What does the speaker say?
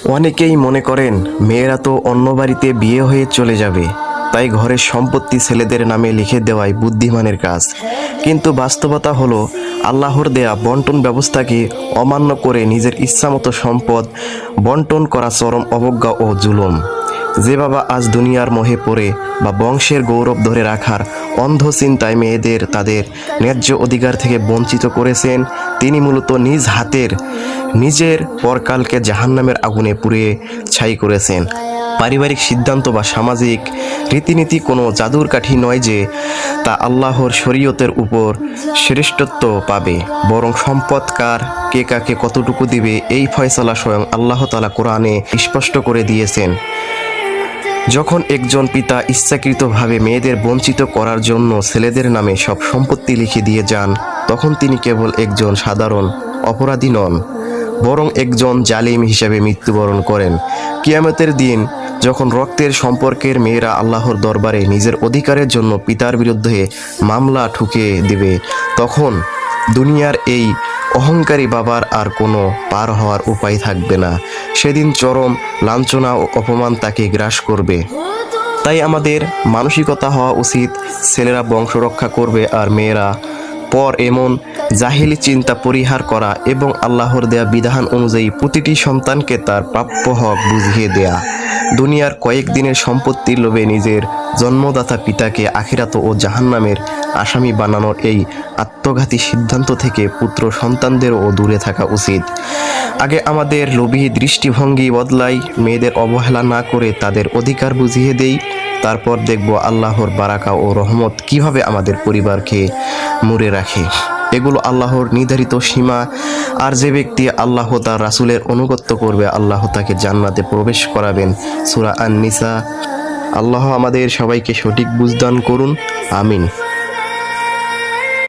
অনেকেই মনে করেন মেয়েরা তো অন্য বাড়িতে বিয়ে হয়ে চলে যাবে, তাই ঘরের সম্পত্তি ছেলেদের নামে লিখে দেওয়াই বুদ্ধিমানের কাজ। কিন্তু বাস্তবতা হলো আল্লাহর দেয়া বন্টন ব্যবস্থাকে অমান্য করে নিজের ইচ্ছামতো সম্পদ বন্টন করা চরম অবজ্ঞা ও জুলুম। যে বাবা আজ দুনিয়ার মোহে পড়ে বা বংশের গৌরব ধরে রাখার অন্ধ চিন্তায় মেয়েদের তাদের ন্যায্য অধিকার থেকে বঞ্চিত করেছেন, তিনি মূলত নিজ হাতের নিজের পরকালকে জাহান্নামের আগুনে পুড়িয়ে ছাই করেছেন। পারিবারিক সিদ্ধান্ত বা সামাজিক রীতিনীতি কোনো জাদুর কাঠি নয় যে তা আল্লাহর শরীয়তের উপর শ্রেষ্ঠত্ব পাবে, বরং সম্পদ কার, কে কাকে কতটুকু দিবে এই ফয়সালা স্বয়ং আল্লাহ তাআলা কোরআনে স্পষ্ট করে দিয়েছেন। যখন একজন পিতা ইচ্ছাকৃতভাবে মেয়েদের বঞ্চিত করার জন্য ছেলেদের নামে সব সম্পত্তি লিখে দিয়ে যান, তখন তিনি কেবল একজন সাধারণ অপরাধী নন, বরং একজন জালিম হিসেবে মৃত্যুবরণ করেন। কিয়ামতের দিন যখন রক্তের সম্পর্কের মেয়েরা আল্লাহর দরবারে নিজের অধিকারের জন্য পিতার বিরুদ্ধে মামলা ঠুকে দেবে, তখন দুনিয়ার এই অহংকারী বাবার আর কোনো পার হওয়ার উপায় থাকবে না। সেদিন চরম লাঞ্ছনা ও অপমান তাকে গ্রাস করবে। তাই আমাদের মানসিকতা হওয়া উচিত, ছেলেরা বংশ রক্ষা করবে আর মেয়েরা পর, এমন জাহিলি চিন্তা পরিহার করা এবং আল্লাহর দেয়া বিধান অনুযায়ী প্রতিটি সন্তানকে তার প্রাপ্য হক বুঝিয়ে দেয়া। দুনিয়ার কয়েকদিনের সম্পত্তির লোভে নিজের জন্মদাতা পিতাকে আখিরাত ও জাহান্নামের আসামি বানানোর এই আত্মঘাতী সিদ্ধান্ত থেকে পুত্র সন্তানদেরও দূরে থাকা উচিত। আগে আমাদের লোভী দৃষ্টিভঙ্গি বদলাই, মেয়েদের অবহেলা না করে তাদের অধিকার বুঝিয়ে দেই, তারপর দেখব আল্লাহর বারাকা ও রহমত কিভাবে আমাদের পরিবারকে মুড়ে রাখে। এগুলো আল্লাহর নির্ধারিত সীমা। আর যে ব্যক্তি আল্লাহ তার রাসূলের অনুগত্য করবে, আল্লাহ তাকে জান্নাতে প্রবেশ করাবেন। সূরা আন-নিসা। আল্লাহ আমাদের সবাইকে সঠিক বুঝদান করুন। আমিন।